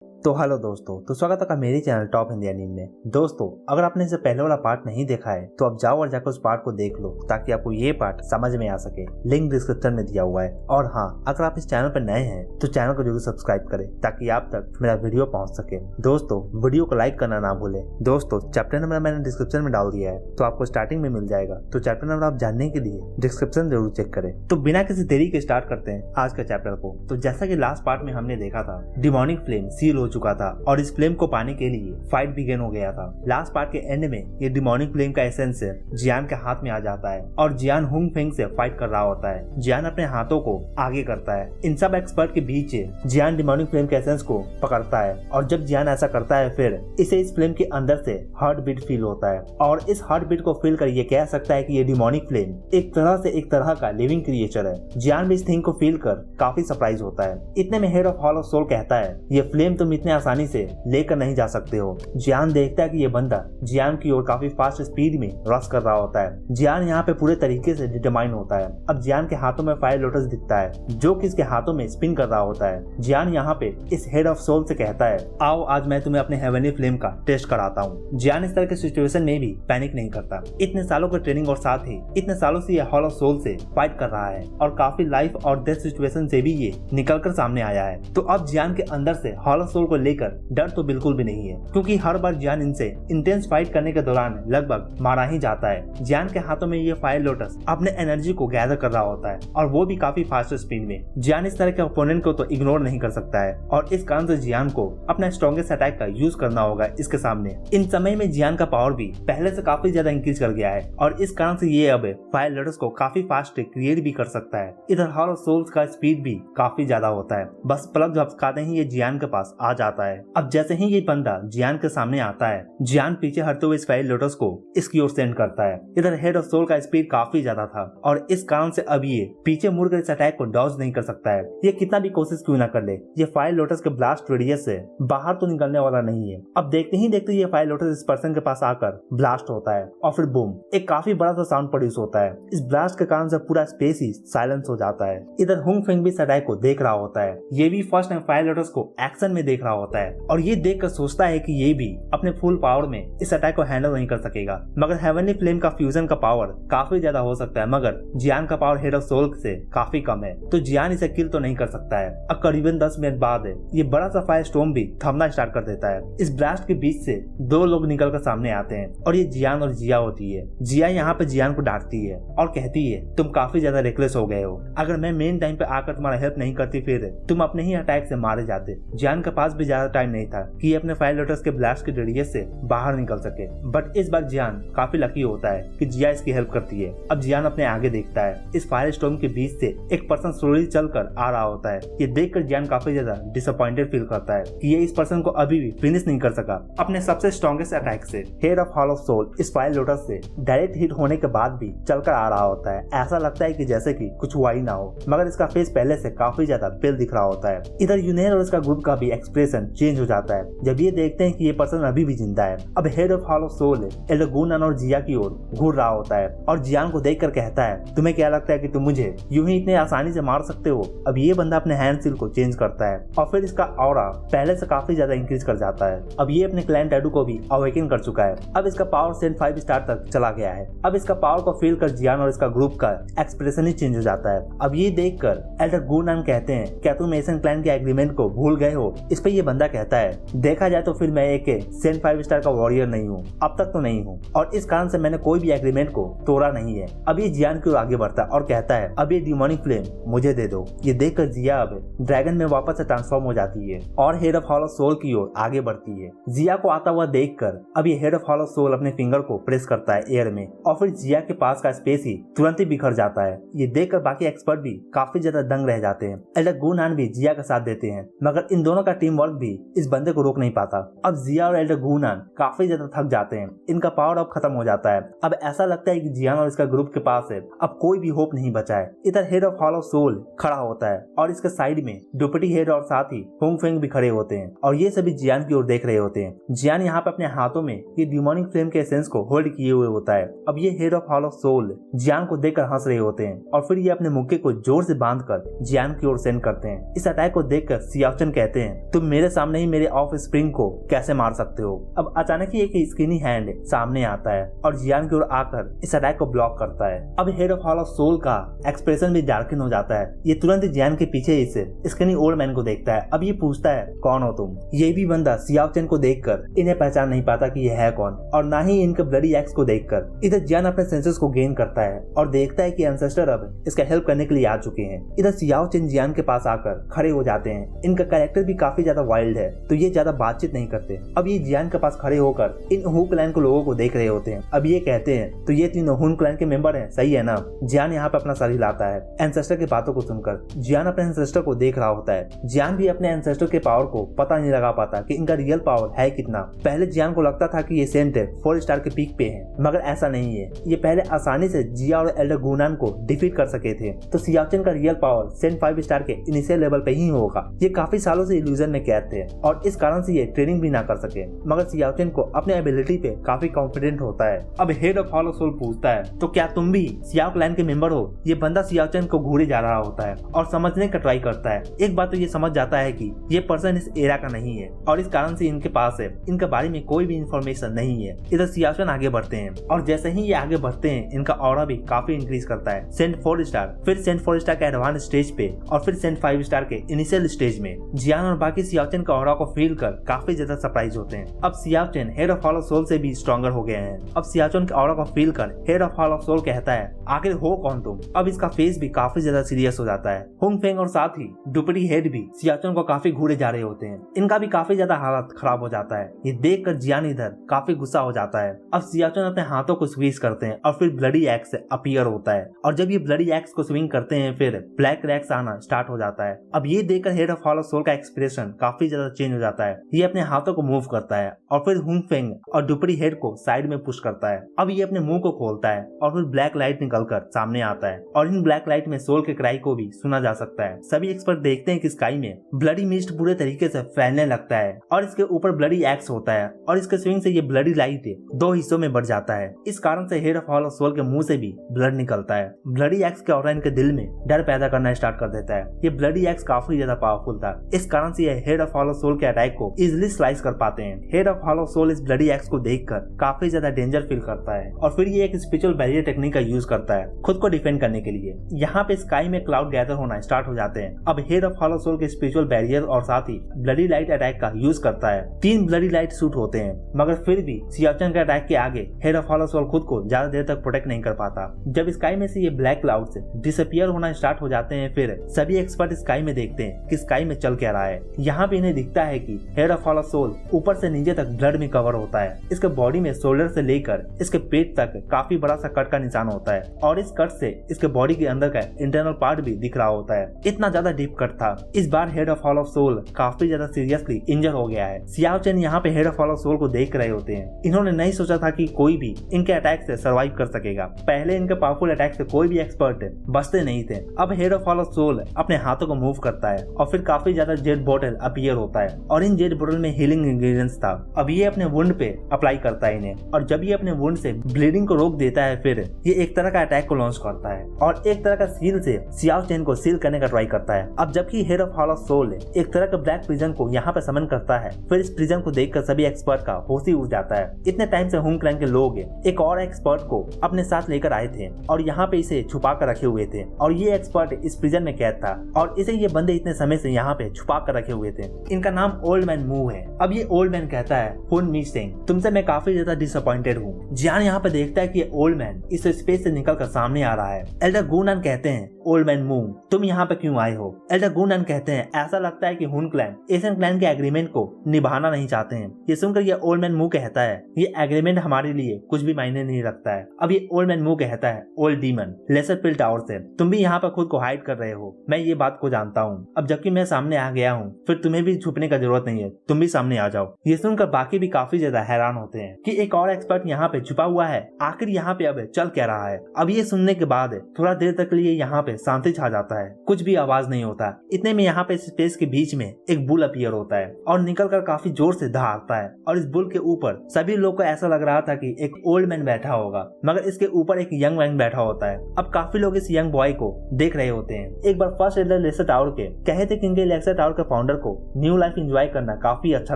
तो हेलो दोस्तों, तो स्वागत है मेरे चैनल टॉप इंडिया नीम में। दोस्तों, अगर आपने इसे पहले वाला पार्ट नहीं देखा है तो आप जाओ और जाकर उस पार्ट को देख लो ताकि आपको ये पार्ट समझ में आ सके। लिंक डिस्क्रिप्शन में दिया हुआ है। और हाँ, अगर आप इस चैनल पर नए हैं तो चैनल को जरूर सब्सक्राइब करें ताकि आप तक मेरा वीडियो पहुँच सके। दोस्तों, वीडियो को लाइक करना ना भूलें। दोस्तों, चैप्टर नंबर मैंने डिस्क्रिप्शन में डाल दिया है तो आपको स्टार्टिंग में मिल जाएगा, तो चैप्टर नंबर आप जानने के लिए डिस्क्रिप्शन जरूर चेक करें। तो बिना किसी देरी के स्टार्ट करते हैं आज का चैप्टर को। तो जैसा कि लास्ट पार्ट में हमने देखा था, डिमोनिक फ्लेम सील हो चुका था और इस फ्लेम को पाने के लिए फाइट बिगिन हो गया था। लास्ट पार्ट के एंड में ये डिमोनिक फ्लेम का एसेंस जियान के हाथ में आ जाता है और जियान हुंग फेंग से फाइट कर रहा होता है। जियान अपने हाथों को आगे करता है। इन सब एक्सपर्ट के बीच जियान डिमोनिक फ्लेम के एसेंस को पकड़ता है और जब जियान ऐसा करता है फिर इसे इस फ्लेम के अंदर से हार्ट बीट फील होता है और इस हार्ट बीट को फील कर ये कह सकता है कि ये डिमोनिक फ्लेम एक तरह का लिविंग क्रिएचर है। जियान भी इस थिंग को फील कर काफी सरप्राइज होता है। इतने में head of hall of soul कहता है, ये फ्लेम तुम इतने आसानी से लेकर नहीं जा सकते हो। जियान देखता है कि ये बंदा जियान की ओर काफी फास्ट स्पीड में रश कर रहा होता है। जियान यहाँ पे पूरे तरीके से डिटरमाइन होता है। अब जियान के हाथों में फायर लोटस दिखता है जो कि इसके हाथों में स्पिन कर रहा होता है। जियान यहाँ पे इस हेड ऑफ सोल से कहता है, आओ आज मैं तुम्हें अपने हेवनली फ्लेम का टेस्ट कराता हूँ। जियान इस तरह के सिचुएशन में भी पैनिक नहीं करता। इतने सालों की ट्रेनिंग और साथ ही इतने सालों से ये हॉल ऑफ सोल से फाइट कर रहा है और काफी लाइफ और डेथ सिचुएशन से भी ये निकलकर सामने आया है। तो अब जियान के अंदर से हॉल ऑफ सोल को लेकर डर तो बिल्कुल भी नहीं है, क्योंकि हर बार जियान इनसे इंटेंस फाइट करने के दौरान लगभग मारा ही जाता है। जियान के हाथों में ये फायर लोटस अपने एनर्जी को गैदर कर रहा होता है और वो भी काफी फास्ट स्पीड में। जियान इस तरह के ओपोनेंट को तो इग्नोर नहीं कर सकता है और इस कारण से जियान को अपना स्ट्रॉन्गेस्ट अटैक का यूज करना होगा इसके सामने। इन समय में जियान का पावर भी पहले से काफी ज्यादा इंक्रीज कर गया है और इस कारण से ये अब फायर लोटस को काफी फास्ट क्रिएट भी कर सकता है। इधर हॉल ऑफ सोल्स का स्पीड भी काफी ज्यादा होता है। बस पलक झपकाते ही ये जियान के पास आ जाता है। अब जैसे ही ये बंदा जियान के सामने आता है, जियान पीछे हटते हुए इस फायर लोटस को इसकी ओर सेंड करता है। इधर हेड ऑफ सोल का स्पीड काफी ज्यादा था और इस कारण से अब ये पीछे मुड़कर इस अटैक को डॉज नहीं कर सकता है। ये कितना भी कोशिश क्यों ना कर ले, ये फायर लोटस के ब्लास्ट रेडियस से बाहर तो निकलने वाला नहीं है। अब देखते ही देखते ये फायर लोटस इस पर्सन के पास आकर ब्लास्ट होता है और फिर बूम, एक काफी बड़ा सा साउंड प्रोड्यूस होता है। इस ब्लास्ट के कारण से पूरा स्पेस ही साइलेंस हो जाता है। इधर हुंग फेंग भी इस अटैक को देख रहा होता है। ये भी फर्स्ट टाइम फायर लोटस को एक्शन में देख रहा होता है और ये देख कर सोचता है कि ये भी अपने फुल पावर में इस अटैक को हैंडल नहीं कर सकेगा। मगर हेवनली फ्लेम का फ्यूजन का पावर काफी ज्यादा हो सकता है, मगर जियान का पावर हेड ऑफ सोल से काफी कम है, तो जियान इसे किल तो नहीं कर सकता है। अब करीबन 10 मिनट बाद ये बड़ा सा फायर स्टॉर्म भी थमना स्टार्ट कर देता है। इस ब्लास्ट के बीच से दो लोग निकलकर सामने आते हैं और ये जियान और जिया होती है। जिया यहाँ पे जियान को डांटती है और कहती है, तुम काफी ज्यादा रेकलेस हो गए हो। अगर मैं मेन टाइम पे आकर तुम्हारा हेल्प नहीं करती फिर तुम अपने ही अटैक से मारे जाते। जियान के पास भी ज्यादा टाइम नहीं था कि अपने फायर लोटस के ब्लास्ट के रेडियस से बाहर निकल सके, बट इस बार जियान काफी लकी होता है कि जिया इसकी हेल्प करती है। अब जियान अपने आगे देखता है। इस फायर स्टॉर्म के बीच से एक पर्सन स्लोली चलकर आ रहा होता है। ये देखकर जियान काफी ज्यादा डिसअपॉइंटेड फील करता है कि ये इस पर्सन को अभी भी फिनिश नहीं कर सका अपने सबसे स्ट्रॉन्गेस्ट अटैक से। Head of hall of soul इस फायर लोटस से डायरेक्ट हिट होने के बाद भी चलकर आ रहा होता है। ऐसा लगता है कि जैसे कि कुछ हुआ ही ना हो, मगर इसका फेस पहले से काफी ज्यादा पेल दिख रहा होता है। इधर यूनेर और इसका ग्रुप का भी एक्सप्रेशन चेंज हो जाता है जब ये देखते हैं कि ये पर्सन अभी भी जिंदा है। अब head of hall of soul elder Gunan और जिया की ओर घूर रहा होता है और जियान को देखकर कहता है, तुम्हें क्या लगता है कि तुम मुझे यूं ही इतने आसानी से मार सकते हो? अब ये बंदा अपने हैंड सील को चेंज करता है और फिर इसका ऑरा पहले से काफी ज्यादा इंक्रीज कर जाता है। अब ये अपने क्लैन टैटू को भी अवेकन कर चुका है। अब इसका पावर सेंट 5 स्टार तक चला गया है। अब इसका पावर को फील कर जियान और इसका ग्रुप का एक्सप्रेशन ही चेंज हो जाता है। अब ये देखकर एल्डर गुनान कहते हैं, क्या तुम एशियन क्लैन के एग्रीमेंट को भूल गए हो? इस पे ये बंदा कहता है, देखा जाए तो फिर मैं एक सेंट 5 स्टार का वॉरियर नहीं हूँ, अब तक तो नहीं हूँ, और इस कारण से मैंने कोई भी एग्रीमेंट को तोड़ा नहीं है। अब ये जियान की ओर आगे बढ़ता है और कहता है, अब ये डिमोनिक फ्लेम मुझे दे दो। ये देखकर जिया अब ड्रैगन में वापस से ट्रांसफॉर्म हो जाती है और head of hall of soul की ओर आगे बढ़ती है। जिया को आता हुआ देखकर अब ये head of hall of soul अपने फिंगर को प्रेस करता है एयर में और फिर जिया के पास का स्पेस ही तुरंत ही बिखर जाता है। ये देखकर बाकी एक्सपर्ट भी काफी ज्यादा दंग रह जाते हैं। एल्डर गुनान भी जिया का साथ देते हैं, मगर इन दोनों का टीम वर्क भी इस बंदे को रोक नहीं पाता। अब जिया और एल्डर गुनान काफी ज्यादा थक जाते हैं। इनका पावर अब खत्म हो जाता है। अब ऐसा लगता है कि जियान और इसका ग्रुप के पास है अब कोई भी होप नहीं बचा है। इधर head of hall of soul खड़ा होता है और इसके साइड में डुपटी हेड और साथ ही हुंग फेंग भी खड़े होते हैं और ये सभी जियान की ओर देख रहे होते हैं। जियान यहाँ पे अपने हाथों में ये डिमोनिक फ्लेम के एसेंस को होल्ड किए हुए होता है। अब ये head of hall of soul Jian को देखकर हंस रहे होते हैं और फिर ये अपने मुक्के को जोर से बांधकर जियान की ओर सेंड करते हैं। इस अटैक को देखकर सियाओचन कहते हैं, तुम मेरे सामने ही मेरे ऑफ स्प्रिंग को कैसे मार सकते हो। अब अचानक ही एक स्किनी हैंड सामने आता है और जियान की ओर आकर इस अटैक को ब्लॉक करता है। अब head of hall of soul का एक्सप्रेशन भी डार्कन हो जाता है। ये तुरंत जियान के पीछे इस स्किनी ओल्ड मैन को देखता है। अब ये पूछता है कौन हो तुम। ये भी बंदा सियाओ चेन को देखकर इन्हें पहचान नहीं पाता कि यह है कौन, और ना ही इनके ब्लडी एक्स को देखकर। इधर जियान अपने सेंसेस को गेन करता है और देखता है कि एंसेस्टर अब इसका हेल्प करने के लिए आ चुके हैं। इधर सियाओ चेन जियान के पास आकर खड़े हो जाते हैं। इनका कैरेक्टर भी काफी ज्यादा वाइल्ड है, तो ये ज्यादा बातचीत नहीं करते। अब ये जियान के पास खड़े होकर इन हू क्लैन को लोगों को देख रहे होते हैं। अब ये कहते हैं तो ये तीनों हून क्लैन के मेंबर हैं, सही है ना। जियान यहाँ पे अपना सर हिलाता है। एंसेस्टर की बातों को सुनकर जियान अपने एंसेस्टर को देख रहा होता है। जियान भी अपने एंसेस्टर के पावर को पता नहीं लगा पाता कि इनका रियल पावर है कितना। पहले जियान को लगता था कि ये सेंट 4 स्टार के पीक पे है, मगर ऐसा नहीं है। ये पहले आसानी से जिया और एल्डर गुनान को डिफीट कर सके थे, तो सियाओचेन का रियल पावर सेंट 5 स्टार के इनिशियल लेवल पे ही होगा। ये काफी सालों से इल्यूजन में कैद थे और इस कारण से ये ट्रेनिंग भी ना कर सके, मगर सियाओचेन को अपने एबिलिटी पे काफी कॉन्फिडेंट होता है। अब head of hall of soul पूछता है तो क्या तुम भी सियाओ क्लैन के मेंबर हो। ये बंदा सियाओचेन को घूरे जा रहा होता है और समझने का ट्राई करता है। एक बात तो ये समझ जाता है कि ये पर्सन इस एरा का नहीं है और इस कारण से इनके पास है इनके बारे में कोई भी इंफॉर्मेशन नहीं है। इधर सियाओचेन आगे बढ़ते हैं और जैसे ही ये आगे बढ़ते हैं इनका ऑरा भी काफी इंक्रीज करता है। सेंट 4 स्टार, फिर सेंट 4 स्टार के एडवांस स्टेज पे और फिर सेंट 5 स्टार के इनिशियल स्टेज में। जियान और बाकी सियाओचेन का ऑरा को फील कर काफी ज्यादा सरप्राइज होते हैं। अब Xiaochen head of hall of soul से भी स्ट्रॉन्गर हो गए हैं। अब सियाओचेन के ऑरा को फील कर head of hall of soul कहता है आखिर हो कौन तुम। अब इसका फेस भी काफी ज्यादा सीरियस हो जाता है। हुंग फेंग और साथ ही डुपरी हेड भी सियाओचेन को काफी घूरे जा रहे होते हैं। इनका भी काफी ज्यादा हालत खराब हो जाता है। ये देख कर जियान इधर काफी गुस्सा हो जाता है। अब सियाओचेन अपने हाथों को स्क्वीज करते हैं और फिर ब्लडी एक्स अपीयर होता है और जब ये ब्लडी एक्स को स्विंग करते हैं फिर ब्लैक रैक्स आना स्टार्ट हो जाता है। अब ये देखकर head of hall of soul का एक्सप्रेशन काफी ज्यादा चेंज हो जाता है। ये अपने हाथों को मूव करता है और फिर हुंग फेंग और डुपरी हेड को साइड में पुश करता है। अब ये अपने मुंह को खोलता है और फिर ब्लैक लाइट निकलकर सामने आता है और इन ब्लैक लाइट में सोल के क्राई को भी सुना जा सकता है। सभी एक्सपर्ट देखते हैं कि स्काई में ब्लडी मिस्ट पूरे तरीके से फैलने लगता है और इसके ऊपर ब्लडी एक्स होता है और इसके स्विंग से ये ब्लडी लाइट 2 हिस्सों में बढ़ जाता है। इस कारण से head of hall of soul के मुंह से भी ब्लड निकलता है। ब्लडी एक्स के ऑरा इनके दिल में डर पैदा करना स्टार्ट कर देता है। ये ब्लडी एक्स काफी ज्यादा पावरफुल था, इस कारण से ये head of hall of soul के अटैक को इजिली स्लाइस कर पाते हैं। Head of hall of soul इस ब्लडी एक्स को देखकर काफी ज्यादा डेंजर फील करता है और फिर ये एक स्पिरिचुअल बैरियर टेक्निक का यूज करता है खुद को डिफेंड करने के लिए। यहाँ पे स्काई में क्लाउड गैदर होना स्टार्ट हो जाते हैं। अब head of hall of soul के स्पिरिचुअल बैरियर और साथ ही ब्लडी लाइट अटैक का यूज करता है। 3 ब्लडी लाइट शूट होते हैं, मगर फिर भी सियाओचेन के अटैक के आगे head of hall of soul खुद को ज्यादा देर तक प्रोटेक्ट नहीं कर पाता। जब स्काई में से ये ब्लैक क्लाउड्स डिसअपियर होना स्टार्ट हो जाते हैं, फिर सभी एक्सपर्ट स्काई में देखते हैं कि स्काई में चल क्या रहा है। यहाँ पे इन्हें दिखता है कि head of hall of soul ऊपर से नीचे तक ब्लड में कवर होता है। इसके बॉडी में शोल्डर से लेकर इसके पेट तक काफी बड़ा सा कट का निशान होता है और इस कट से इसके बॉडी के अंदर का इंटरनल पार्ट भी दिख रहा होता है। इतना ज्यादा डीप कट था। इस बार head of hall of soul काफी ज्यादा सीरियसली इंजर हो गया है। सियाओचेन यहाँ पे head of hall of soul को देख रहे होते हैं। इन्होंने नहीं सोचा था कि कोई भी इनके अटैक से सर्वाइव कर सकेगा। पहले इनके पावरफुल अटैक से कोई भी एक्सपर्ट बचते नहीं थे। अब head of hall of soul अपने हाथों को मूव करता है और फिर काफी ज्यादा जेड बॉटल अपीयर होता है और इन जेड बॉटल में हीलिंग इंग्रेडिएंट्स था। अब ये अपने वुंड पे अप्लाई करता है इन्हें और जब ये अपने वुंड से ब्लीडिंग को रोक देता है, फिर ये एक तरह का अटैक को लॉन्च करता है और एक तरह का सील से सियाओचेन को सील करने का ट्राई करता है। अब जबकि head of hall of soul एक तरह का ब्लैक प्रिजन को यहाँ पे समन करता है, फिर इस प्रिजन को देखकर सभी एक्सपर्ट का होश ही उड़ जाता है। इतने टाइम से हुंग क्लैन के लोग एक और एक्सपर्ट को अपने साथ लेकर आए थे और यहाँ पे इसे छुपा कर रखे हुए थे और ये एक्सपर्ट इस प्रिजन में कैद था और इसे ये बंदे इतने समय से यहाँ पे छुपा कर रखे हुए थे। इनका नाम ओल्ड मैन मू है। अब ये ओल्ड मैन कहता है हुन मी सिंह, तुमसे मैं काफी ज्यादा डिसअपॉइंटेड हूँ। जियान यहाँ पे देखता है कि ये ओल्ड मैन इस स्पेस से निकल कर सामने आ रहा है। एल्डर गुनान कहते हैं ओल्ड मैन मू, तुम यहाँ पे क्यों आए हो। एल्डर गुनान कहते हैं ऐसा लगता है कि हुन क्लैन एशियन क्लैन के एग्रीमेंट को निभाना नहीं चाहते हैं। ये सुनकर ये ओल्ड मैन मू कहता है ये एग्रीमेंट हमारे लिए कुछ भी मायने नहीं रखता है। अब ये ओल्ड मैन मू कहता है ओल्ड डीमन लेसर पिल टावर से तुम भी यहाँ पर खुद को हाइड कर रहे हो, मैं ये बात को जानता हूँ। अब जबकि मैं सामने आ गया हूँ, फिर तुम्हें भी छुपने का जरूरत नहीं है, तुम भी सामने आ जाओ। ये सुनकर बाकी भी काफी ज्यादा हैरान होते हैं कि एक और एक्सपर्ट यहाँ पे छुपा हुआ है, आखिर यहाँ पे अब चल क्या रहा है। अब ये सुनने के बाद थोड़ा देर तक लिए यहाँ पे शांति छा जाता है, कुछ भी आवाज नहीं होता। इतने में यहाँ पे स्पेस के बीच में एक बुल अपीयर होता है और निकल कर काफी जोर से दहाड़ता है और इस बुल के ऊपर सभी लोग को ऐसा लग रहा था कि एक ओल्ड मैन बैठा होगा, मगर इसके ऊपर एक यंग मैन बैठा होता है। अब काफी लोग इस यंग बॉय को देख रहे होते हैं। एक बार फर्स्ट एल्डर लेसर टावर के कहे थे कि इनके लेसर टावर के फाउंडर को न्यू लाइफ एंजॉय करना काफी अच्छा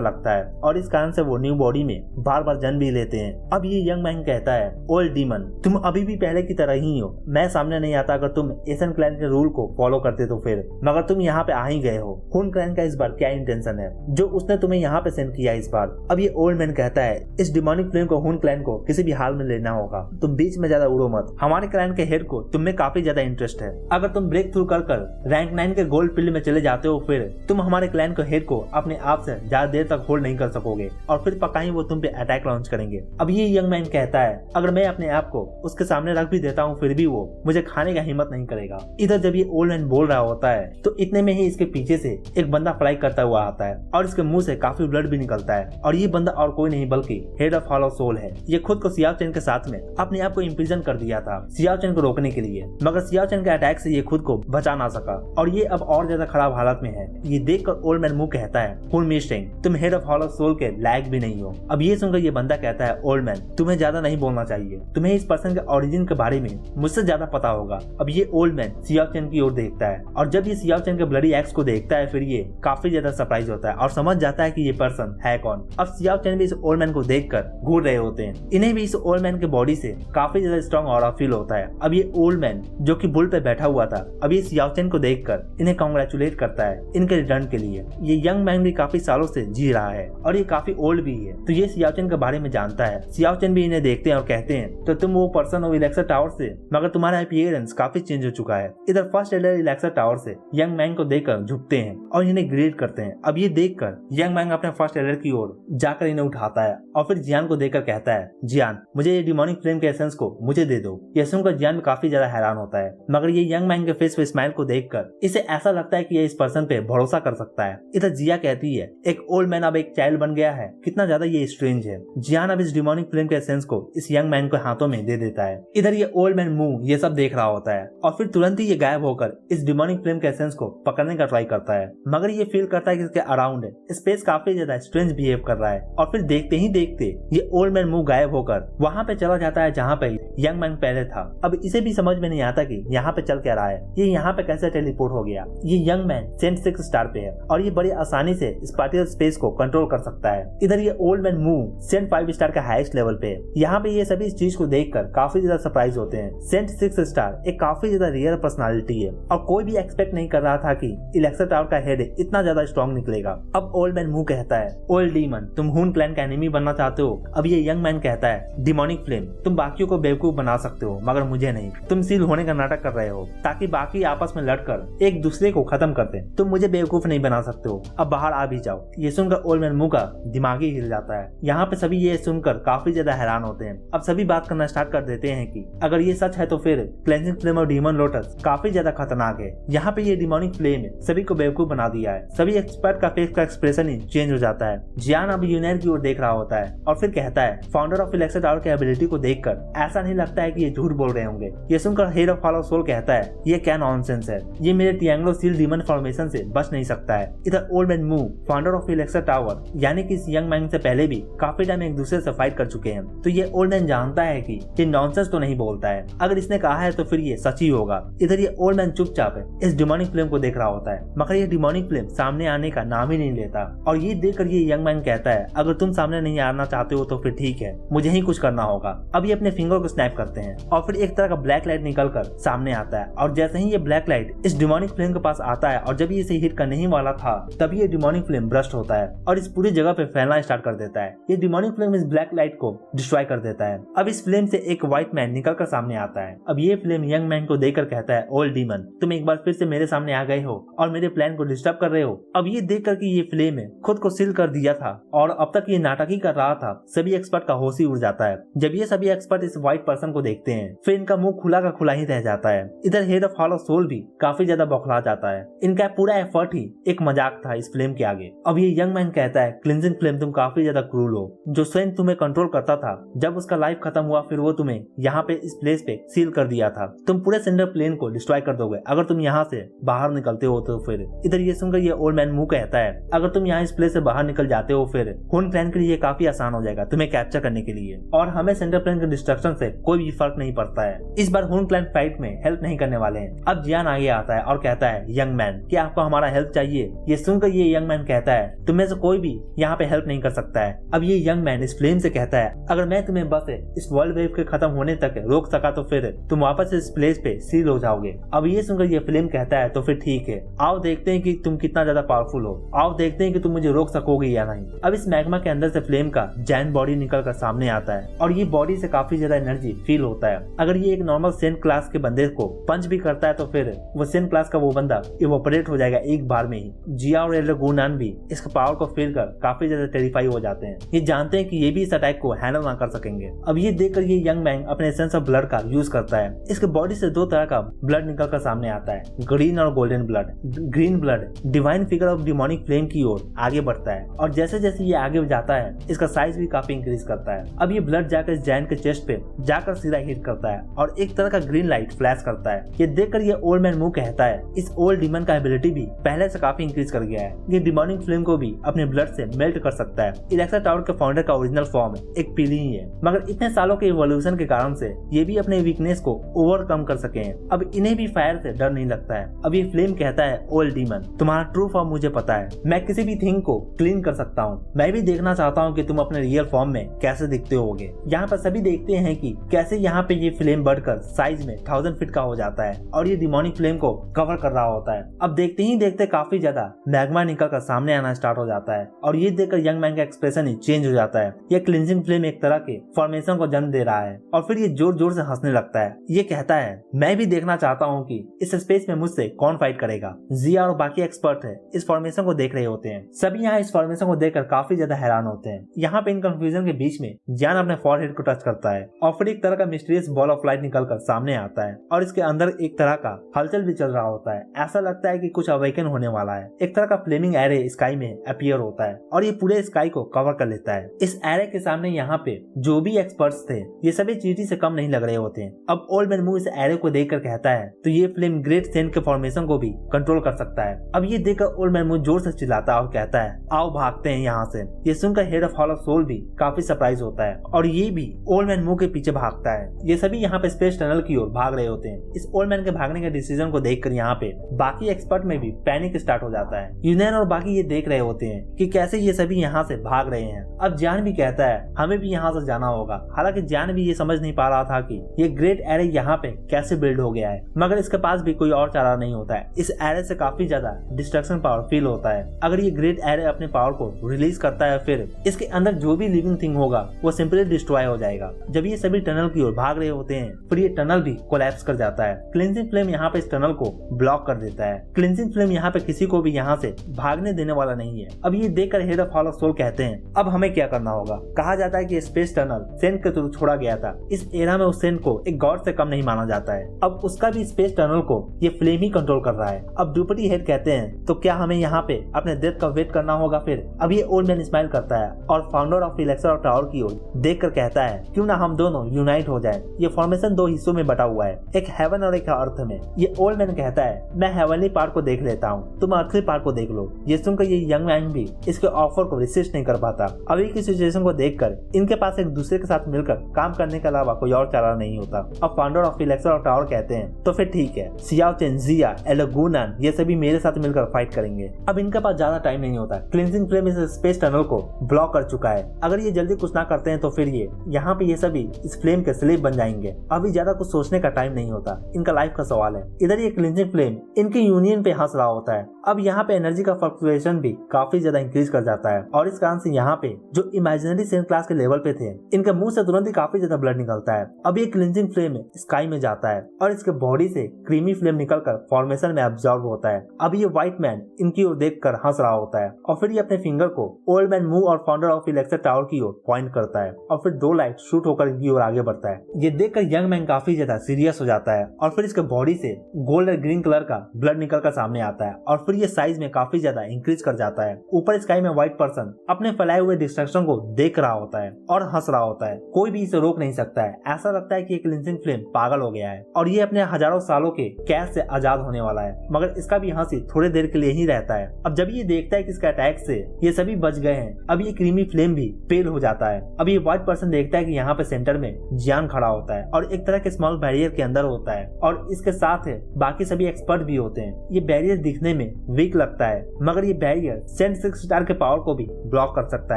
लगता है और इस कारण से वो न्यू बॉडी में बार बार जन्म भी लेते हैं। अब ये यंग मैन कहता है, ओल्ड डीमन, तुम अभी भी पहले की तरह ही हो। मैं सामने नहीं आता अगर तुम एशियन क्लैन के रूल को फॉलो करते तो फिर, मगर तुम यहाँ पे आ ही गए हो। खून क्लैन का इस बार क्या इंटेंशन है जो उसने तुम्हें यहाँ पे सेंड किया इस बार। अब ये ओल्ड मैन कहता है, इस डिमोनिक फ्लेम को खून क्लैन को किसी भी हाल में लेना होगा। तुम बीच में ज्यादा उड़ो मत। हमारे क्लैन के हेड को तुम में काफी ज्यादा इंटरेस्ट है। अगर तुम ब्रेक थ्रू कर रैंक 9 के गोल्ड फील्ड में चले जाते हो फिर तुम हमारे क्लैन के हेड को अपने आप से ज्यादा देर तक होल्ड नहीं कर सकोगे और फिर पक्का ही वो तुम पे अटैक लॉन्च करेंगे। अब ये यंग मैन कहता है, अगर मैं अपने आप को उसके सामने रख भी देता हूँ फिर भी वो मुझे खाने का हिम्मत नहीं करेगा। इधर जब ये ओल्ड मैन बोल रहा होता है तो इतने में ही इसके पीछे से एक बंदा फ्लाई करता हुआ आता है और इसके मुंह से काफी ब्लड भी निकलता है और ये बंदा और कोई नहीं बल्कि हेड ऑफ हॉलो सोल है। ये खुद को सियाओ चैन के साथ में अपने आप को इम्प्रिजन कर दिया था सियाओ चैन को रोकने के लिए, मगर सियाओ चैन के अटैक से ये खुद को बचा ना सका और ये अब और ज्यादा खराब हालत में है। ये देखकर ओल्ड मैन मुंह कहता है, हुन मिस्टिंग, तुम हेड ऑफ हॉलो सोल के लायक भी नहीं हो। अब ये सुनकर ये बंदा कहता है, ओल्ड मैन, तुम्हें ज्यादा नहीं बोलना चाहिए। तुम्हें इस पर्सन के ओरिजिन के बारे में मुझसे ज्यादा पता होगा। अब ये ओल्ड मैन सियाओ चैन की ओर देखता है और जब ये सियाओ चैन के ब्लडी एक्स को देखता है फिर ये काफी ज्यादा सरप्राइज होता है और समझ जाता है कि ये पर्सन है कौन। अब सियाओ चैन भी इस ओल्ड मैन को देखकर घूर रहे होते हैं। इन्हें भी इस ओल्ड मैन के बॉडी से काफी ज्यादा स्ट्रॉन्ग ऑरा फील होता है। अब ये ओल्ड मैन जो कि बुल पे बैठा हुआ था अब ये सियाओ चैन को देखकर इन्हें कांग्रेचुलेट करता है इनके रिटर्न के लिए। ये यंग मैन भी काफी सालों से जी रहा है और ये काफी ओल्ड भी है तो ये सियाओ चैन के बारे में जानता है। सियाओ चैन भी इन्हें देखते हैं और कहते हैं, तो तुम वो पर्सन हो इलेक्सा टावर से, मगर तुम्हारा अपीयरेंस काफी चेंज हो चुका है। इधर फर्स्ट एडर इलेक्सा टावर से यंग मैन को देखकर झुकते हैं और इन्हें ग्रेट करते हैं। अब ये देखकर यंग मैन अपने फर्स्ट एडर की ओर जाकर इन्हें उठाता है और फिर जियान को देखकर कहता है, जियान, मुझे ये डिमोनिक फ्लेम के एसेंस को मुझे दे दो। ये सुनकर जियान काफी ज्यादा हैरान होता है, मगर ये यंग मैन के फेस पे स्माइल को देखकर इसे ऐसा लगता है कि ये इस पर्सन पे भरोसा कर सकता है। इधर जिया कहती है, एक ओल्ड मैन अब एक चाइल्ड बन गया है, कितना ज्यादा ये स्ट्रेंज है। जियान अब इस डिमोनिक फ्लेम के एसेंस को इस यंग मैन के हाथों में दे देता है। इधर ये ओल्ड मैन मुंह ये सब देख रहा होता है और फिर तुरंत ही ये गायब होकर इस डिमोनिक फ्लेम के एसेंस को पकड़ने का ट्राई करता है, मगर ये फील करता है कि इसके अराउंड स्पेस काफी ज्यादा स्ट्रेंज बिहेव कर रहा है और फिर देखते ही देखते ये ओल्ड मैन मुंह गायब होकर वहाँ पे चला जाता है जहाँ पे यंग मैन पहले था। अब इसे भी समझ में नहीं आता कि यहाँ पे चल क्या रहा है, ये यहाँ पे कैसे टेलीपोर्ट हो गया। ये यंग मैन सेंट 6 स्टार पे है और ये बड़ी आसानी से स्पाटियल स्पेस को कंट्रोल कर सकता है। इधर ये ओल्ड मैन मुंह सेंट 5 स्टार का हाईएस्ट लेवल पे है। यहाँ पे ये सभी इस चीज को देखकर काफी ज्यादा सरप्राइज होते हैं। सेंट 6 स्टार एक काफी ज्यादा रेयर पर्सनालिटी है और कोई भी एक्सपेक्ट नहीं कर रहा था कि इलेक्सा टावर का हेड इतना ज्यादा स्ट्रॉन्ग निकलेगा। अब ओल्ड मैन मुंह कहता है, ओल्ड डीमन, तुम हून क्लैन का एनिमी बनना चाहते हो। अब ये यंग मैन कहता है, डिमोनिक फ्लेम, तुम बाकियों को बेवकूफ बना सकते हो मगर मुझे नहीं। तुम सील होने का नाटक कर रहे हो ताकि बाकी आपस में लड़कर एक दूसरे को खत्म कर दें। तुम मुझे बेवकूफ नहीं बना सकते हो, अब बाहर आ भी जाओ। ये सुनकर ओल्ड मैन मुंह का दिमाग ही हिल जाता है। यहाँ पे सभी ये सुनकर काफी ज्यादा हैरान होते हैं। अब सभी बात करना स्टार्ट कर देते हैं कि अगर ये सच है तो फिर क्लेंजिंग फ्लेम और डीमन लोटस काफी ज्यादा खतरनाक है। यहाँ पे ये डिमोनिक फ्लेम सभी को बेवकूफ बना दिया है। सभी एक्सपर्ट का फेस का एक्सप्रेशन ही चेंज हो जाता है। जियान अब यूनियर की ओर देख रहा होता है और फिर कहता है, फाउंडर ऑफ इलेक्सा टावर की एबिलिटी को देखकर ऐसा नहीं लगता है कि ये झूठ बोल रहे होंगे। ये सुनकर हेड ऑफ हॉलो सोल कहता है, ये क्या नॉनसेंस है, ये मेरे ट्रायंगुलर सील डीमन फॉर्मेशन से बच नहीं सकता है। इधर old man move founder of Elexa tower यानी कि इस यंग मैन से पहले भी काफी टाइम एक दूसरे से फाइट कर चुके हैं, तो ये ओल्ड मैन जानता है कि ये नॉनसेंस तो नहीं बोलता है। अगर इसने कहा है तो फिर ये सच ही होगा। इधर ये ओल्ड मैन चुपचाप इस डिमोनिक फ्लेम को देख रहा होता है, मगर ये डिमोनिक फ्लेम सामने आने का नाम ही नहीं लेता और ये देखकर ये यंग मैन कहता है, अगर तुम सामने नहीं आना चाहते हो तो फिर ठीक है, मुझे ही कुछ करना होगा। अब ये अपने फिंगर को स्नैप करते हैं और फिर एक तरह का ब्लैक लाइट निकलकर सामने आता है और जैसे ही ये ब्लैक लाइट इस डिमोनिक फ्लेम के पास आता है और जब ये इसे हिट करने ही वाला था तभी ये डिमोनिक फ्लेम ब्रस्ट होता है और इस पूरी जगह पे फैलना स्टार्ट कर देता है। ये डिमोनिक फ्लेम इस ब्लैक लाइट को डिस्ट्रॉय कर देता है। अब इस फ्लेम से एक व्हाइट मैन निकलकर सामने आता है। अब ये फ्लेम यंग मैन को देखकर कहता है, ओल्ड डीमन, तुम एक बार फिर से मेरे सामने आ गए हो और मेरे प्लान को डिस्टर्ब कर रहे हो। अब ये देखकर कि ये फ्लेम खुद को सील कर दिया था और अब तक ये नाटक ही कर रहा था, सभी एक्सपर्ट का होश ही उड़ जाता है। जब ये सभी एक्सपर्ट इस व्हाइट पर्सन को देखते हैं फिर इनका मुंह खुला का खुला ही रह जाता है। इधर हेड ऑफ हॉलो सोल भी काफी ज्यादा बौखला जाता है। इनका पूरा एफर्ट ही एक मजाक था इस फ्लेम के आगे। अब ये यंग मैन कहता है, क्लिंजिंग फ्लेम, तुम काफी ज्यादा क्रूल हो। जो स्वयं तुम्हें कंट्रोल करता था जब उसका लाइफ खत्म हुआ फिर वो तुम्हें यहाँ पे इस प्लेस पे सील कर दिया था। तुम पूरे सेंटर प्लेन को डिस्ट्रॉय कर दोगे अगर तुम यहाँ से बाहर निकलते हो तो फिर। इधर ये सुनकर ये ओल्ड मैन मुंह कहता है, अगर तुम यहाँ इस प्लेस से बाहर निकल जाते हो फिर खून प्लान के लिए काफी आसान हो जाएगा तुम्हें कैप्चर करने के लिए और हमें सेंटर प्लेन के डिस्ट्रक्शन से कोई भी फर्क नहीं पड़ता है। इस बार हुन क्लैन फाइट में हेल्प नहीं करने वाले हैं। अब जियान आगे आता है और कहता है, यंग मैन, क्या आपको हमारा हेल्प चाहिए? ये सुनकर ये यंग मैन कहता है, तुम में से कोई भी यहाँ पे हेल्प नहीं कर सकता है। अब ये यंग मैन इस फ्लेम से कहता है, अगर मैं तुम्हें बस इस वर्ल्ड वेव के खत्म होने तक रोक सका तो फिर तुम वापस इस प्लेस पे सील हो जाओगे। अब ये सुनकर ये फ्लेम कहता है, तो फिर ठीक है, आओ देखते हैं कि तुम कितना ज्यादा पावरफुल हो, आओ देखते हैं कि तुम मुझे रोक सकोगे या नहीं। अब इस मैग्मा के अंदर से फ्लेम का जायंट बॉडी निकल कर सामने आता है और ये बॉडी से काफी ज्यादा एनर्जी फील होता है। अगर ये एक नॉर्मल सेंट क्लास के बंदे को पंच भी करता है तो फिर वो सेंट क्लास का वो बंदा इवोपरेट हो जाएगा एक बार में ही। जिया और एल्ड्रागोनान भी इसके पावर को फील कर काफी ज्यादा टेरिफाई हो जाते हैं। ये जानते हैं कि ये भी इस अटैक को हैंडल ना कर सकेंगे। अब ये देखकर ये यंग मैन अपने एसेंस ऑफ ब्लड का यूज करता है। इसके बॉडी से दो तरह का ब्लड निकल कर सामने आता है, ग्रीन और golden blood. Green blood divine figure of demonic flame की ओर आगे बढ़ता है और जैसे जैसे ये आगे जाता है इसका साइज भी काफी इंक्रीज करता है। अब ये ब्लड जाकर इस जायंट के चेस्ट पे जाकर सीधा हिट करता है और एक तरह का ग्रीन लाइट फ्लैश करता है। ये देखकर ये ओल्ड मैन मुंह कहता है, इस ओल्ड डिमन का एबिलिटी भी पहले से काफी इंक्रीज कर गया है। ये डिमोनिक फ्लेम को भी अपने ब्लड से मेल्ट कर सकता है। इलेक्ट्रा टावर के फाउंडर का ओरिजिनल फॉर्म एक पीली ही है, मगर इतने सालों के इवोल्यूशन के कारण से ये भी अपने वीकनेस को ओवरकम कर सके हैं। अब इन्हें भी फायर से डर नहीं लगता है। अब ये फ्लेम कहता है, ओल्ड डीमन, तुम्हारा ट्रू फॉर्म मुझे पता है, मैं किसी भी थिंग को क्लीन कर सकता हूँ। मैं भी देखना चाहता हूँ कि तुम अपने रियल फॉर्म में कैसे दिखते होगे। यहाँ पर सभी देखते हैं कि कैसे यहाँ पे ये फ्लेम बढ़कर साइज में 1000 फीट का हो जाता है और ये डिमोनिक फ्लेम को कवर कर रहा होता है। अब देखते ही देखते काफी ज्यादा मैग्मा निकल कर सामने आना स्टार्ट हो जाता है और ये देखकर यंग मैन का एक्सप्रेशन ही चेंज हो जाता है। ये क्लिंजिंग फ्लेम एक तरह के फॉर्मेशन को जन्म दे रहा है और फिर ये जोर जोर से हंसने लगता है। ये कहता है, मैं भी देखना चाहता हूँ कि इस स्पेस में मुझसे कौन फाइट करेगा। जिया और बाकी एक्सपर्ट है इस फॉर्मेशन को देख रहे होते हैं। सभी यहाँ इस फॉर्मेशन को देखकर काफी ज्यादा हैरान होते हैं। यहाँ पे इन कंफ्यूजन के बीच में जियान अपने फॉरहेड को टच करता है और फिर एक तरह का मिस्टीरियस बॉल ऑफ लाइट निकलकर सामने आता है और इसके अंदर एक तरह का हलचल भी चल रहा होता है। ऐसा लगता है कि कुछ अवेकन होने वाला है। एक तरह का फ्लेमिंग एरे स्काई में अपीयर होता है और ये पूरे स्काई को कवर कर लेता है। इस एरे के सामने यहाँ पे जो भी एक्सपर्ट्स थे ये सभी चींटी से कम नहीं लग रहे होते हैं। अब ओल्ड मैन मुंह इस एरे को देखकर कहता है, तो ये फ्लेम ग्रेट सेंट के फॉर्मेशन को भी कंट्रोल कर सकता है। अब ये देखकर ओल्ड मैन मुंह जोर से चिल्लाता है और कहता है, आओ भागते हैं यहाँ से। ये सुनकर head of hall of soul भी काफी सरप्राइज होता है और ये भी ओल्ड मैन मुंह के पीछे भागता है। ये सभी यहाँ पे स्पेस टनल की ओर भाग रहे होते हैं। इस ओल्ड मैन के भागने के डिसीजन को देखकर यहाँ पे बाकी एक्सपर्ट में भी पैनिक स्टार्ट हो जाता है। यूनियन और बाकी ये देख रहे होते हैं कि कैसे ये सभी यहाँ से भाग रहे हैं। अब जान भी कहता है, हमें भी यहाँ से जाना होगा। हालांकि जान भी ये समझ नहीं पा रहा था कि ये ग्रेट एरे यहाँ पे कैसे बिल्ड हो गया है, मगर इसके पास भी कोई और चारा नहीं होता है। इस एरे से काफी ज्यादा डिस्ट्रक्शन पावर फील होता है। अगर ये ग्रेट एरे अपने पावर को रिलीज करता है फिर इसके अंदर जो भी लिविंग थिंग होगा वो सिंपली डिस्ट्रॉय हो जाएगा। जब ये सभी टनल की ओर भाग रहे होते हैं फिर ये टनल भी कोलैप्स कर जाता है। क्लिंजिंग फ्लेम यहाँ पे इस टनल को ब्लॉक कर देता है। क्लिंजिंग फ्लेम यहाँ पे किसी को भी यहाँ से भागने देने वाला नहीं है। अब ये देखकर head of hall of soul कहते हैं, अब हमें क्या करना होगा। कहा जाता है कि स्पेस टनल सेंट के थ्रू छोड़ा गया था। इस एरा में उस सेंट को एक गॉड से कम नहीं माना जाता है। अब उसका भी स्पेस टनल को ये फ्लेम ही कंट्रोल कर रहा है। अब ड्यूपटी हेड कहते हैं, तो क्या हमें यहाँ पे अपने डेथ का वेट करना होगा फिर। अब ये ओल्ड मैन स्माइल करता है और founder of Electra of tower की ओर देखकर कहता है, क्यों ना हम दोनों यूनाइट हो जाए। ये फॉर्मेशन दो हिस्सों में बटा हुआ है, एक हेवन और एक अर्थ में। ये ओल्ड मैन कहता है, मैं हेवनली पार्ट को देख लेता हूँ, तुम अर्थली पार्ट को देख लो। ये सुनकर ये यंग मैन भी इसके ऑफर को रिसिस्ट नहीं कर पाता। अभी की सिचुएशन को देखकर इनके पास एक दूसरे के साथ मिलकर काम करने के अलावा कोई और चारा नहीं होता। अब founder of Electra of tower कहते हैं, तो फिर ठीक है, सियाओ चेन, जिया, एल्ड्रागोनान ये सभी मेरे साथ मिलकर फाइट करेंगे। अब इनके पास ज्यादा टाइम नहीं होता। क्लिंजिंग फ्लेम इस स्पेस टनल को ब्लॉक कर चुका है। अगर ये जल्दी कुछ ना करते हैं तो फिर ये यहाँ पे ये सभी इस फ्लेम के स्लेव बन जाएंगे। अभी ज्यादा कुछ सोचने का टाइम नहीं होता, इनका लाइफ का सवाल है। इधर ये क्लिंजिंग फ्लेम इनके यूनियन पे हंस रहा होता है। अब यहाँ पे एनर्जी का फ्लक्चुएशन भी काफी ज्यादा इंक्रीज कर जाता है और इस कारण से यहाँ पे जो इमेजिनरी सेंट क्लास के लेवल पे थे इनके मुंह से तुरंत ही काफी ज्यादा ब्लड निकलता है। अब ये क्लिंजिंग फ्लेम स्काई में जाता है और इसके बॉडी से क्रीमी फ्लेम निकलकर फॉर्मेशन में अब्सॉर्ब होता है। अब ये व्हाइट मैन इनकी ओर देखकर हंस रहा होता है और फिर ये अपने फिंगर को ओल्ड मैन मुंह और फाउंडर ऑफ इलेक्ट्रा टावर की ओर पॉइंट करता है और फिर दो लाइट शूट होकर इनकी ओर आगे बढ़ता है। ये देखकर यंग मैन काफी ज्यादा सीरियस हो जाता है और फिर इसके बॉडी से गोल्ड और ग्रीन कलर का ब्लड निकलकर सामने आता है और फिर ये साइज में काफी ज्यादा इंक्रीज कर जाता है। ऊपर स्काई में व्हाइट पर्सन अपने फैलाए हुए डिस्ट्रक्शन को देख रहा होता है और हंस रहा होता है। कोई भी इसे रोक नहीं सकता है। ऐसा लगता है कि क्लिंजिंग फ्लेम पागल हो गया है और ये अपने हजारों सालों के कैद से आजाद होने वाला है, मगर इसका भी हंसी थोड़ी देर के लिए ही रहता है। अब जब ये देखता है कि इसका अटैक से ये सभी बच गए हैं अब ये क्रीमी फ्लेम भी पेल हो जाता है। अब ये व्हाइट पर्सन देखता है कि यहाँ पे सेंटर में जियान खड़ा होता है और एक तरह के स्मॉल बैरियर के अंदर होता है और इसके साथ है बाकी सभी एक्सपर्ट भी होते हैं। ये बैरियर दिखने में वीक लगता है मगर ये बैरियर सेंट 6 स्टार के पावर को भी ब्लॉक कर सकता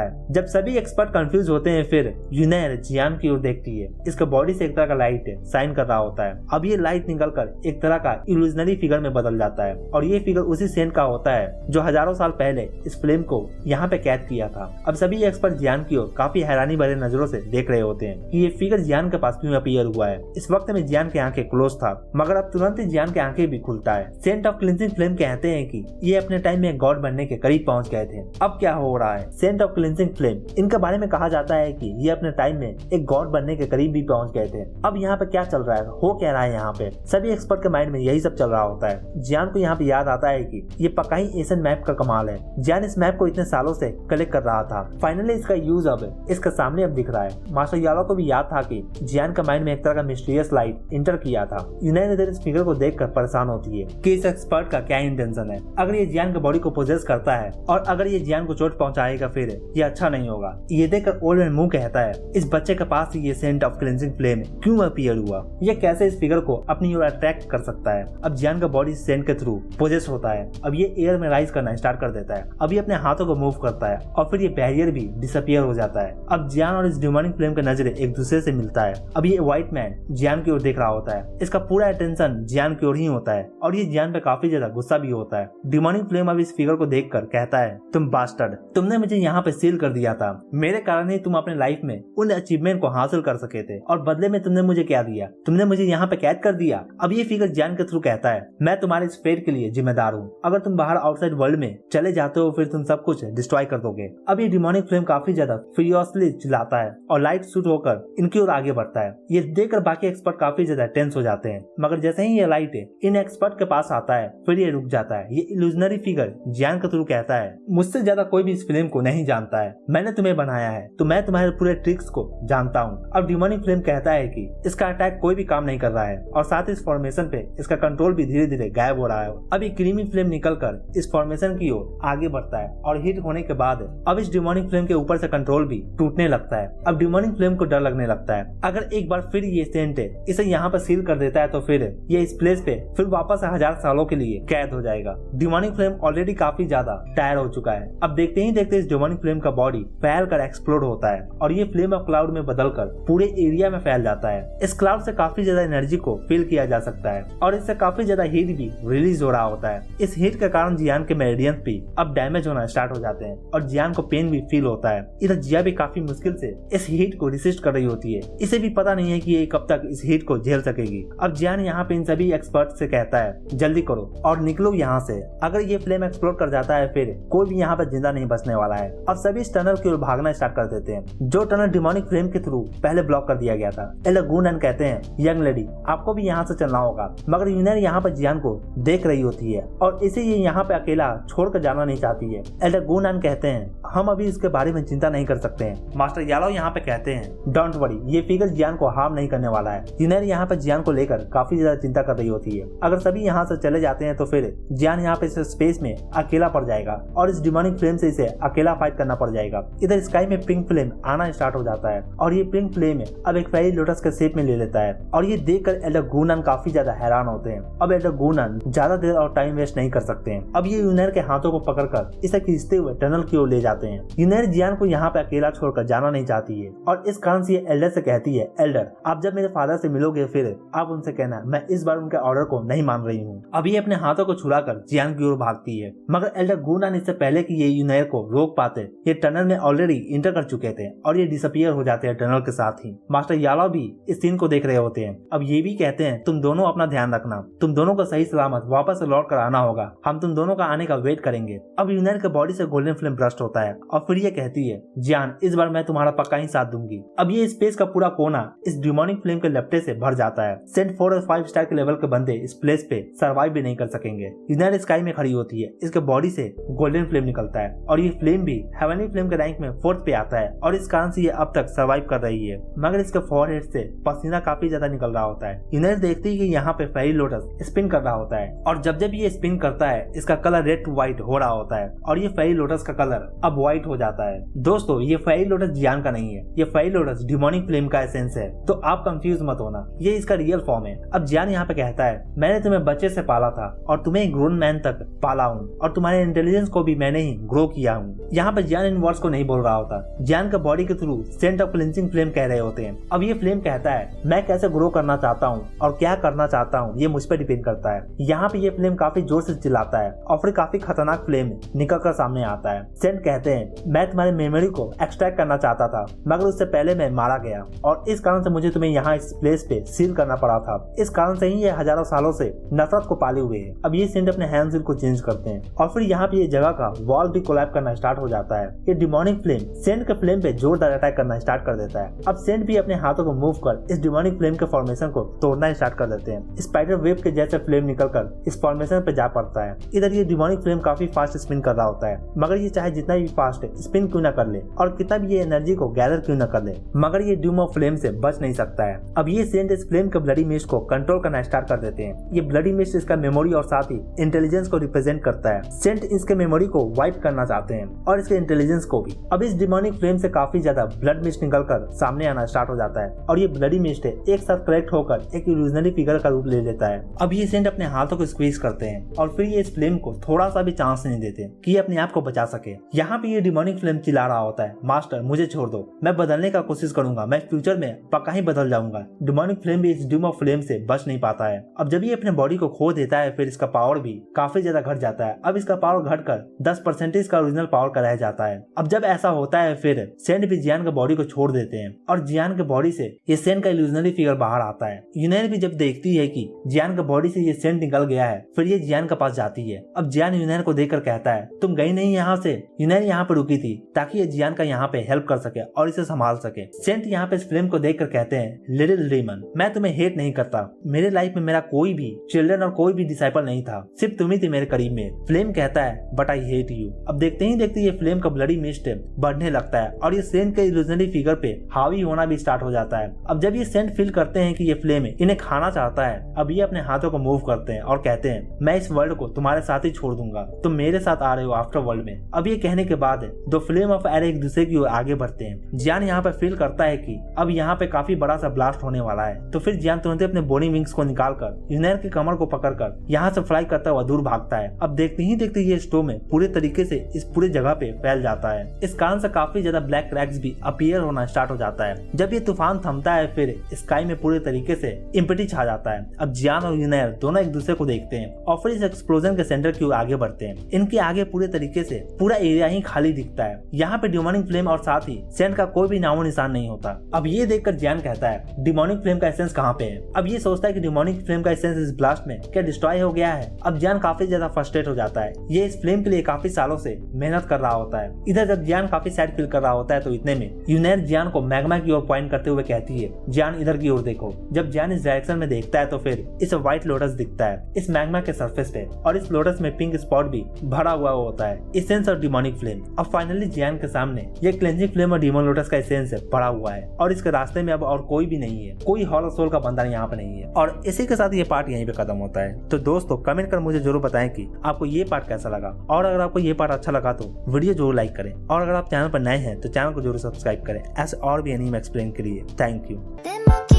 है। जब सभी एक्सपर्ट कंफ्यूज होते हैं फिर यूनेर जियान की ओर देखती है। इसके बॉडी से एक तरह का लाइट शाइन कर रहा होता है। अब ये लाइट निकलकर एक तरह का इल्यूजनरी फिगर में बदल जाता है और ये फिगर उसी सेंट का होता है जो हजारों साल पहले इस फ्लेम को यहाँ पे कैद किया था। अब सभी एक्सपर्ट जियान की ओर काफी हैरानी भरे नजरों से देख रहे होते हैं कि ये फिगर जियान के पास क्यों अपीयर हुआ है। इस वक्त में जियान की आंखें क्लोज था मगर अब तुरंत ही जियान की आंखें भी खुलता है। सेंट ऑफ क्लिंजिंग फ्लेम कहते हैं कि ये अपने टाइम में गॉड बनने के करीब पहुंच गए थे। अब क्या हो रहा है? सेंट ऑफ क्लिंजिंग फ्लेम इनके बारे में कहा जाता है कि ये अपने टाइम में एक गॉड बनने के करीब भी पहुंच गए थे। अब यहाँ पे क्या चल रहा है, हो क्या रहा है यहाँ पे? सभी एक्सपर्ट के माइंड में यही सब चल रहा होता है। जियान को यहाँ पे याद आता है कि ये पक्का ही एशियन मैप का कमाल है। जियान इस मैप को इतने सालों से कलेक्ट कर रहा था, फाइनली इसका यूज अब इसके सामने अब दिख रहा है। मास्टर यालो को भी याद था कि जियान का माइंड में एक तरह का मिस्टीरियस लाइट इंटर किया था। यूनाइट इधर इस फिगर को देखकर परेशान होती है कि इस एक्सपर्ट का क्या इंटेंशन है। अगर ये जियान के बॉडी को पोजेस करता है और अगर ये जियान को चोट पहुंचाएगा फिर ये अच्छा नहीं होगा। ये देखकर ओल्ड मैन मुंह कहता है, इस बच्चे के पास ये सेंट ऑफ क्लेंजिंग फ्लेम क्यों अपीयर हुआ? ये कैसे इस फिगर को अपनी ओर अट्रैक्ट कर सकता है? अब जियान का बॉडी सेंट के थ्रू पोजेस होता है। अब ये एयर में राइज करना स्टार्ट कर देता है। अब ये अपने हाथों को मूव करता है और फिर ये बैरियर भी डिसअपियर हो जाता है। अब जियान और इस डिमोनिक फ्लेम के नजरें एक दूसरे से मिलता है। अब ये व्हाइट मैन जियान की ओर देख रहा होता है। इसका पूरा अटेंशन जियान की ओर ही होता है और ये जियान पे काफी ज्यादा गुस्सा भी होता है। डिमोनिक फ्लेम अब इस फिगर को देखकर कहता है, तुम बास्टर्ड, तुमने मुझे यहाँ पे सील कर दिया था। मेरे कारण ही तुम अपने लाइफ में उन अचीवमेंट को हासिल कर सके थे और बदले में तुमने मुझे क्या दिया? तुमने मुझे यहाँ पे कैद कर दिया। अब ये फिगर जियान के थ्रू कहता है, मैं तुम्हारे इस फेट के लिए जिम्मेदार हूँ। अगर तुम बाहर आउटसाइड वर्ल्ड में चले जाते हो फिर तुम सब कुछ डिस्ट्रॉय कर दोगे। अब ये डिमोनिक फ्लेम काफी ज्यादा फ्यूरियसली चिल्लाता है और लाइट शूट होकर इनकी ओर आगे बढ़ता है। ये देखकर बाकी एक्सपर्ट काफी ज्यादा टेंस हो जाते हैं मगर जैसे ही ये लाइट इन एक्सपर्ट के पास आता है फिर ये रुक जाता है। ये इल्यूजनरी फिगर जियान के थ्रू कहता है, मुझसे ज्यादा कोई भी इस फिल्म को नहीं जानता है। मैंने तुम्हें बनाया है तो मैं तुम्हारे पूरे ट्रिक्स को जानता हूँ। अब डिमोनिक फ्लेम कहता है कि इसका अटैक कोई भी काम नहीं कर रहा है और साथ ही इस फॉर्मेशन पे इसका कंट्रोल भी धीरे धीरे गायब हो रहा है। अब ये क्रीमी फ्लेम निकलकर इस फॉर्मेशन की ओर आगे बढ़ता है और हिट होने के बाद अब इस डिमोनिक फ्लेम के ऊपर से कंट्रोल भी टूटने लगता है। अब डिमोनिक फ्लेम को डर लगने लगता है, अगर एक बार फिर ये सेंट इसे यहाँ पर सील कर देता है तो फिर ये इस प्लेस पे फिर वापस 1000 सालों के लिए कैद हो जाएगा। डिमोनिक फ्लेम ऑलरेडी काफी ज्यादा टायर हो चुका है। अब देखते ही देखते इस डिमोनिक फ्लेम का बॉडी फैल कर एक्सप्लोड होता है और ये फ्लेम ऑफ क्लाउड में बदलकर पूरे एरिया में फैल जाता है। इस क्लाउड से काफी ज्यादा एनर्जी को फील किया जा सकता है और इससे काफी ज्यादा हीट भी रिलीज हो रहा होता है। इस हीट के कारण जियान के मेरिडियंस भी अब डैमेज होना स्टार्ट हो जाते हैं और जियान को पेन भी फील होता है। इधर जिया भी काफी मुश्किल से इस हीट को रिसिस्ट कर रही होती है। इसे भी पता नहीं है कि ये कब तक इस हीट को झेल सकेगी। अब जियान यहाँ पे इन सभी एक्सपर्ट से कहता है, जल्दी करो और निकलो यहाँ से। अगर ये फ्लेम एक्सप्लोड कर जाता है फिर कोई भी यहाँ पर जिंदा नहीं बचने वाला है। अब सभी इस टनल की ओर भागना स्टार्ट कर देते हैं जो टनल डिमोनिक फ्लेम के थ्रू पहले ब्लॉक कर दिया गया था। एलगूनन कहते हैं, यंग लेडी आपको भी यहाँ से चलना होगा। मगर यूनियन यहाँ पर जियान को देख रही होती है और इसे ये यहाँ पे अकेला छोड़कर जाना नहीं चाहती है। एलगूनन कहते हैं, हम अभी इसके बारे में चिंता नहीं कर सकते हैं। मास्टर यालो यहाँ पे कहते हैं, डोंट वरी, ये फिगर जियान को हार्म नहीं करने वाला है। यूनियन यहाँ पे जियान को लेकर काफी ज्यादा चिंता कर रही होती है। अगर सभी यहाँ से चले जाते हैं तो फिर जियान यहाँ पे इस स्पेस में अकेला पड़ जाएगा और इस डिमोनिक फ्लेम से इसे अकेला फाइट करना पड़ जाएगा। इधर स्काई में पिंक फ्लेम आना स्टार्ट हो जाता है और ये पिंक फ्लेम अब एक फेरी लोटस के शेप में ले लेता है और ये देखकर एलगूनन काफी ज्यादा हैरान होते हैं। अब एलगूनन ज्यादा देर और टाइम वेस्ट नहीं कर सकते हैं। अब ये यूनियन के हाथों को पकड़कर इसे खींचते हुए टनल की ओर ले जाते हैं। यूनियन जियान को यहाँ पे अकेला छोड़कर जाना नहीं चाहती है और इस कारण से ये एल्डर से कहती है, एल्डर आप जब मेरे फादर से मिलोगे फिर आप उनसे कहना मैं इस बार उनके ऑर्डर को नहीं मान रही हूँ। अब ये अपने हाथों को छुड़ाकर जियान की ओर भागती है मगर एल्डर गूनान इससे पहले कि ये यूनियन को रोक पाते ये टनल में ऑलरेडी इंटर कर चुके थे और ये डिसअपियर हो जाते हैं टनल के साथ ही। मास्टर यालो भी इस सीन को देख रहे होते हैं। अब ये भी कहते हैं, तुम दोनों अपना ध्यान रखना, तुम दोनों को सही सलामत वापस लौट कर आना होगा, हम तुम दोनों का आने का वेट करेंगे। अब यूनियन के बॉडी से गोल्डन फ्लेम ब्रस्ट होता है और फिर ये कहती है, जियान इस बार मैं तुम्हारा पक्का ही साथ दूंगी। अब ये स्पेस का पूरा कोना इस डिमोनिक फ्लेम के लपटे से भर जाता है। सेंट 4 और 5 स्टार के लेवल के बंदे इस प्लेस पे सर्वाइव भी नहीं कर सकेंगे। यूनियन स्काई में खड़ी होती है, इसके बॉडी से गोल्डन फ्लेम निकलता है और ये फ्लेम भी हेवनली फ्लेम के रैंक में 4th पे आता है और इस कारण से ये अब तक सर्वाइव कर रही है। मगर इसके फॉरहेड से पसीना काफी ज्यादा निकल रहा होता है। यूनियन देखती है कि यहाँ पे फेरी लोटस स्पिन कर रहा होता है और जब जब ये स्पिन करता है इसका कलर रेड टू व्हाइट हो रहा होता है और ये फेरी लोटस का कलर अब व्हाइट हो जाता है। दोस्तों ये फेरी लोटस जियान का नहीं है, ये फेरी लोटस डिमोनिक फ्लेम फ्लेम का एसेंस है, तो आप कंफ्यूज मत होना, ये इसका रियल फॉर्म है। अब जियान यहाँ पे कहता है, मैंने तुम्हें बच्चे से पाला था और तुम्हें एक ग्रोन मैन तक पाला हूँ और तुम्हारे इंटेलिजेंस को भी मैंने ही ग्रो किया हूँ। यहाँ पे जियान इन वर्ड्स को नहीं बोल रहा होता, जियान का बॉडी के through scent of clinching flame कह रहे होते हैं। अब ये फ्लेम कहता है, मैं कैसे ग्रो करना चाहता हूँ और क्या करना चाहता हूँ ये मुझ पर डिपेंड करता है। यहाँ पे ये फ्लेम काफी जोर से चिल्लाता है और फिर काफी खतरनाक फ्लेम निकल कर सामने आता है। सेंट कहते हैं, मैं तुम्हारी मेमोरी को एक्सट्रैक्ट करना चाहता था, मगर उससे पहले मैं मारा गया और इस कारण से मुझे तुम्हें यहाँ इस प्लेस पे सील करना पड़ा था। इस कारण से ही ये हजारों सालों से नफरत को पाले हुए है। अब ये सेंट अपने हैंड सील को चेंज करते हैं और फिर यहाँ पे ये जगह का वॉल भी कोलैप्स करना स्टार्ट हो जाता है। ये डिमोनिक फ्लेम सेंट के फ्लेम पे जोरदार अटैक करना स्टार्ट कर देता है। अब सेंट भी अपने हाथों को मूव कर इस डिमोनिक फ्लेम के फॉर्मेशन को तोड़ना स्टार्ट कर देते हैं। स्पाइडर वेब के जैसे फ्लेम निकलकर इस फॉर्मेशन पे जा पड़ता है। इधर ये डिमोनिक फ्लेम काफी फास्ट स्पिन कर रहा होता है, मगर ये चाहे जितना भी फास्ट स्पिन क्यों न कर ले और कितना भी ये एनर्जी को गैदर क्यों न कर ले, मगर ये डूम ऑफ फ्लेम से बच नहीं सकता है। अब ये सेंट इस फ्लेम के ब्लडी मिस्ट को कंट्रोल करना स्टार्ट कर देते हैं। ये ब्लडी मिस्ट इसका मेमोरी और साथ ही इंटेलिजेंस को रिप्रेजेंट करता है। सेंट इसके मेमोरी को वाइप करना चाहते हैं और इसके इंटेलिजेंस को भी। अब इस डिमोनिक फ्लेम से काफी ज्यादा ब्लड मिस्ट निकलकर सामने आना स्टार्ट हो जाता है और ये ब्लडी मिस्ट एक साथ कलेक्ट होकर एक इल्यूजनरी फिगर का रूप ले लेता है। अब ये सेंट अपने हाथों को स्क्वीज करते हैं और फिर ये इस फ्लेम को थोड़ा सा भी चांस नहीं देते कि ये अपने आप को बचा सके। यहाँ पे ये डिमोनिक फ्लेम चिल्ला रहा होता है, मास्टर मुझे छोड़ दो, मैं बदलने का कोशिश करूंगा, मैं फ्यूचर में पक्का ही बदल जाऊंगा। डिमोनिक फ्लेम भी इस डूम ऑफ फ्लेम से बच नहीं पाता है। अब जब ये अपने बॉडी को खो देता है फिर इसका पावर भी काफी ज्यादा घट जाता है। अब इसका पावर घटकर 10% का ओरिजिनल पावर का रह जाता है। अब जब ऐसा होता है फिर सेंट भी जियान के बॉडी को छोड़ देते हैं और जियान के बॉडी से ये सेंट का इल्यूजनरी फिगर बाहर आता है। यूनियन भी जब देखती है कि जियान के बॉडी से ये सेंट निकल गया है फिर ये जियान के पास जाती है। अब जियान यूनियन को देखकर कहता है, तुम गई नहीं यहाँ से। यूनियन यहाँ पे रुकी थी ताकि ये जियान का यहाँ पे हेल्प कर सके और इसे संभाल सके। सेंट यहाँ पे इस फ्लेम को देखकर कहते हैं, लिटिल डीमन, मैं तुम्हें हेट नहीं करता, मेरे लाइफ में मेरा कोई भी चिल्ड्रन और कोई भी डिसाइपल नहीं था, सिर्फ तुम ही थी मेरे करीब में। फ्लेम कहता है, बट आई हेट यू। अब देखते ही देखते ये फ्लेम का ब्लडी मिस्ट बढ़ने लगता है और ये सेंट के इल्यूजनरी फिगर पे हावी होना भी स्टार्ट हो जाता है। अब जब ये सेंट फील करते हैं कि ये फ्लेम इन्हें खाना चाहता है, अब ये अपने हाथों को मूव करते हैं और कहते हैं, मैं इस वर्ल्ड को तुम्हारे साथ ही छोड़ दूंगा, तुम मेरे साथ आ रहे हो आफ्टर वर्ल्ड में। अब ये कहने के बाद दो फ्लेम ऑफ एयर एक दूसरे की ओर आगे बढ़ते हैं। जियान यहाँ पे फील करता है कि अब यहाँ पे काफी बड़ा सा ब्लास्ट होने वाला है, तो फिर जियान तुरंत अपने बोनी विंग्स को निकालकर यूनियन की कमर को पकड़कर यहाँ से फ्लाई करता हुआ दूर भागता है। अब देखते ही देखते ये स्टोम पूरे तरीके से इस पूरे जगह पे फैल जाता है। इस कारण से काफी ज्यादा ब्लैक क्रैक्स भी अपीयर होना स्टार्ट हो जाता है। जब ये तूफान थमता है फिर स्काई में पूरे तरीके से इम्पिटी छा जाता है। अब जियान और यूनियन दोनों एक दूसरे को देखते हैं और फिर इस एक्सप्लोजन के सेंटर की ओर आगे बढ़ते हैं। इनके आगे पूरे तरीके से पूरा एरिया ही खाली दिखता है। यहाँ पे डिमोनिक फ्लेम और साथ ही सेंट का कोई भी नामो निशान नहीं होता। अब ये देखकर जियान कहता है, डिमोनिक फ्लेम का एसेंस कहाँ पे है। अब ये सोचता है कि डिमोनिक फ्लेम का एसेंस इस ब्लास्ट में क्या डिस्ट्रॉय हो गया है। अब जियान काफी ज्यादा फ्रस्ट्रेट हो जाता है। ये इस फ्लेम के लिए काफी सालों से मेहनत कर रहा होता है। इधर जब जियान काफी सैड फील कर रहा होता है तो इतने में यूनियन जियान को मैग्मा की ओर पॉइंट करते हुए कहती है, जियान इधर की ओर देखो। जब जियान इस डायरेक्शन में देखता है तो फिर इस व्हाइट लोटस दिखता है इस मैग्मा के सरफेस पे और इस लोटस में पिंक स्पॉट भी भरा हुआ होता है, एसेंस और डिमोनिक फ्लेम। अब फाइनली जियान के सामने ये क्लेंजिंग फ्लेम और डिमोन लोटस का एसेंस पड़ा हुआ है और इसके रास्ते में अब और कोई भी नहीं है, कोई हॉल सोल का बंदा यहाँ पे नहीं है। और इसी के साथ ये पार्ट यहीं पे खत्म होता है। तो दोस्तों कमेंट कर मुझे जरूर बताएं कि आपको ये पार्ट कैसा लगा और अगर आपको ये पार्ट अच्छा लगा तो वीडियो जरूर लाइक करें और अगर आप चैनल पर नए हैं तो चैनल को जरूर सब्सक्राइब करें ऐसे और भी एनीमे एक्सप्लेन के लिए। Thank you.